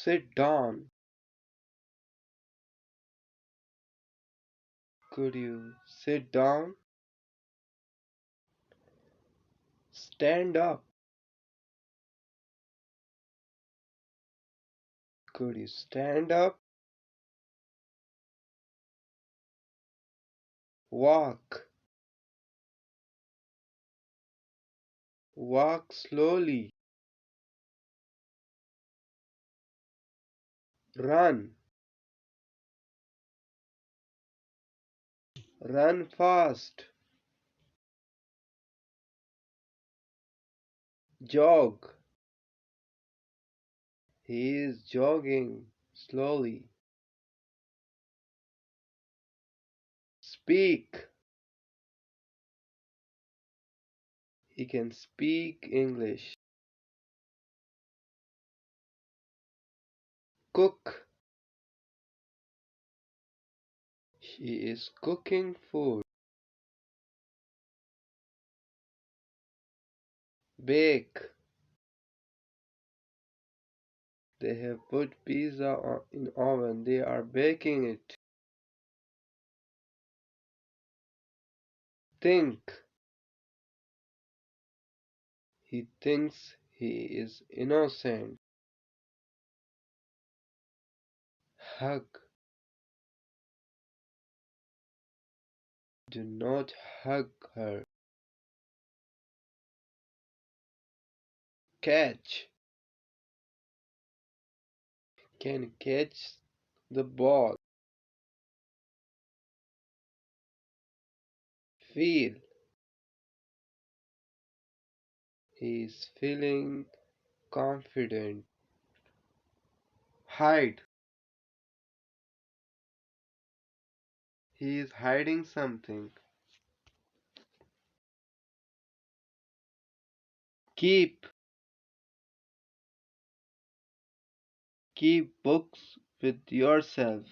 Sit down. Could you sit down? Stand up. Could you stand up? Walk. Walk slowly. Run. Run fast. Jog. He is jogging slowly. Speak. He can speak English. Cook. She is cooking food. Bake. They have put pizza in oven. They are baking it. Think. He thinks he is innocent. Hug. Do not hug her. Catch. Can catch the ball. Feel. He is feeling confident. Hide. He is hiding something. Keep. Keep books with yourself.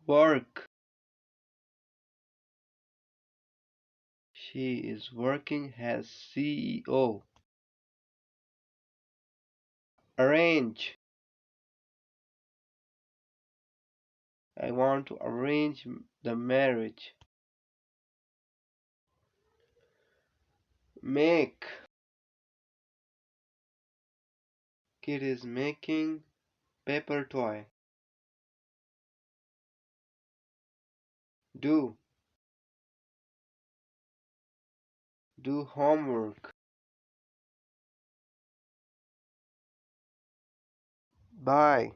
Work. She is working as CEO. Arrange. I want to arrange the marriage. Make. Kid is making paper toy. Do. Do homework. Buy.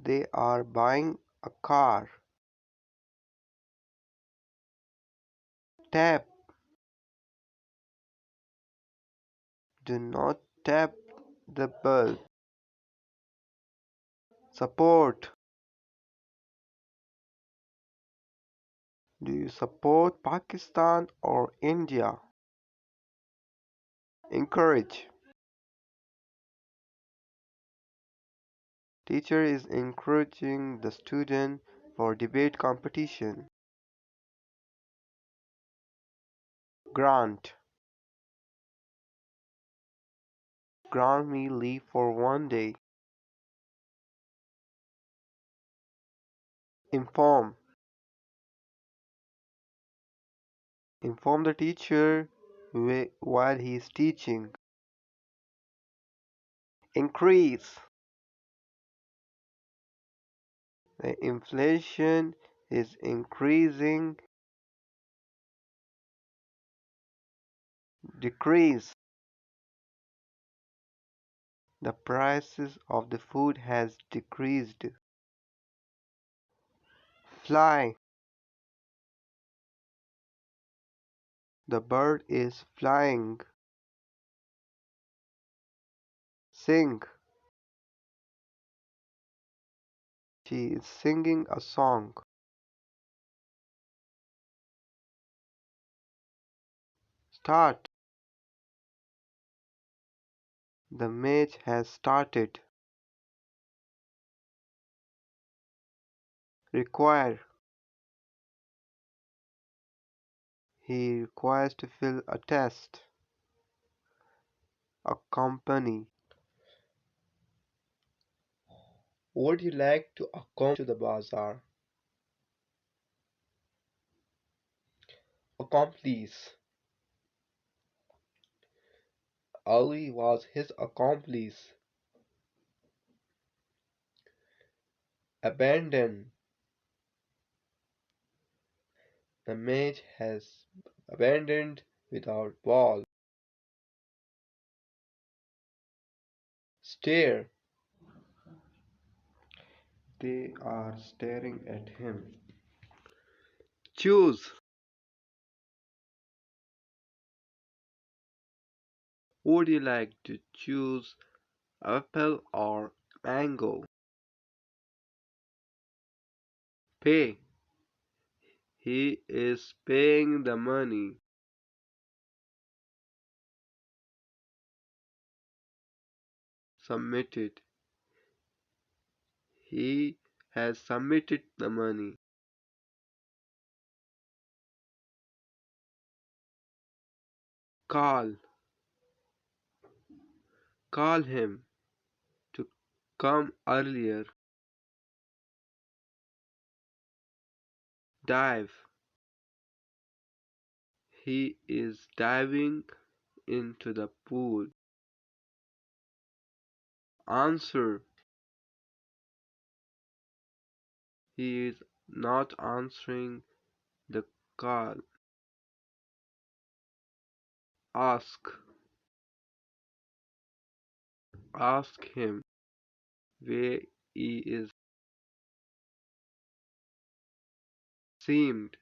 They are buying a car. Tap. Do not tap the bulb. Support. Do you support Pakistan or India? Encourage. Teacher is encouraging the student for debate competition. Grant. Grant me leave for 1 day. Inform. Inform the teacher while he is teaching. Increase. The inflation is increasing. Decrease. The prices of the food has decreased. Fly. The bird is flying. Sing. She is singing a song. Start. The match has started. Require. He requires to fill a test. accompany. Would you like to accompany to the bazaar? Accomplice. Ali was his accomplice. Abandon. The mage has abandoned without ball. Stare. They are staring at him. Choose. Would you like to choose apple or mango? Pay. He is paying the money. Submitted. He has submitted the money. Call. Call him to come earlier. Dive. He is diving into the pool. Answer. He is not answering the call. Ask. Ask him where he is. Seemed.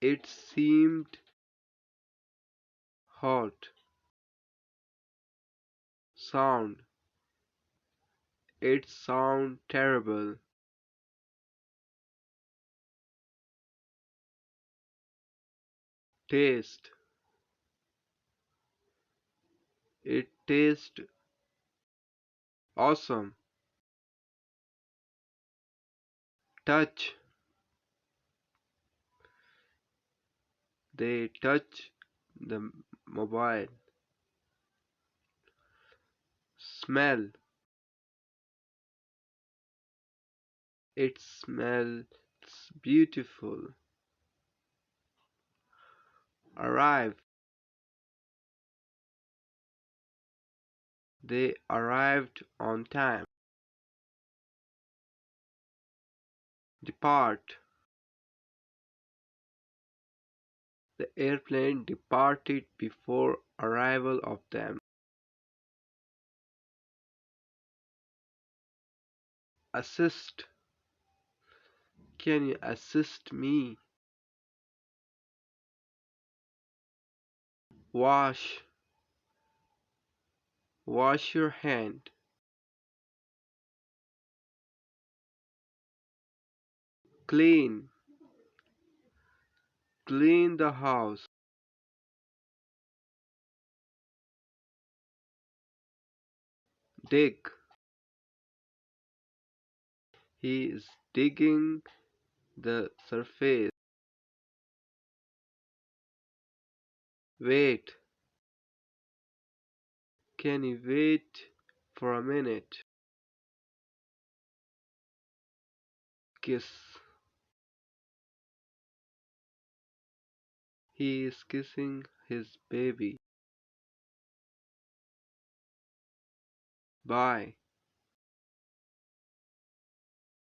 It seemed hot. Sound. It sound terrible. Taste. It tastes awesome. Touch. They touch the mobile. Smell. It smells beautiful. Arrive. They arrived on time. Depart. The airplane departed before arrival of them. Assist. Can you assist me? Wash. Wash your hand. Clean. Clean the house. Dig. He is digging the surface. Wait. Can you wait for a minute? Kiss. He is kissing his baby. Buy.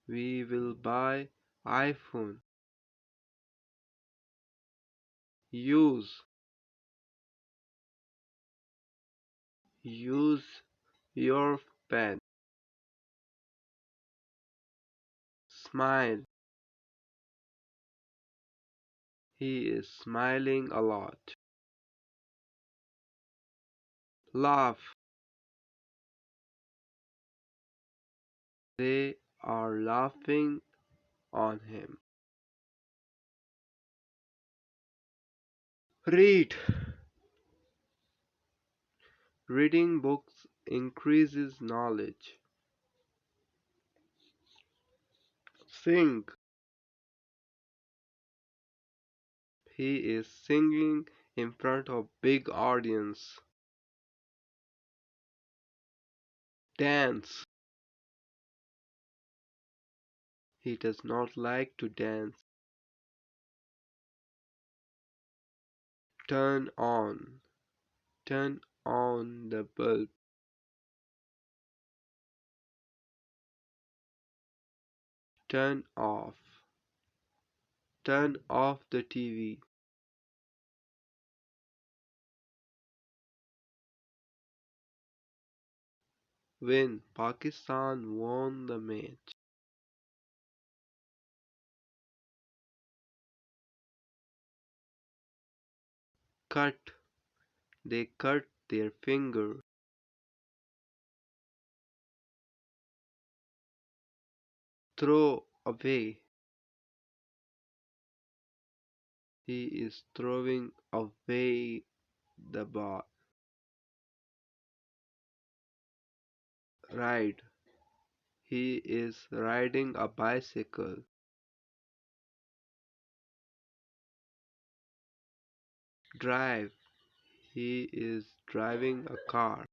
We will buy iPhone. Use. Use your pen. Smile. He is smiling a lot. Laugh. They are laughing on him. Read. Reading books increases knowledge. Sing. He is singing in front of big audience. Dance. He does not like to dance. Turn on. Turn on the bulb. Turn off. Turn off the TV. Win. Pakistan won the match. Cut. They cut their finger. Throw away. He is throwing away the ball. Ride. He is riding a bicycle. Drive. He is driving a car.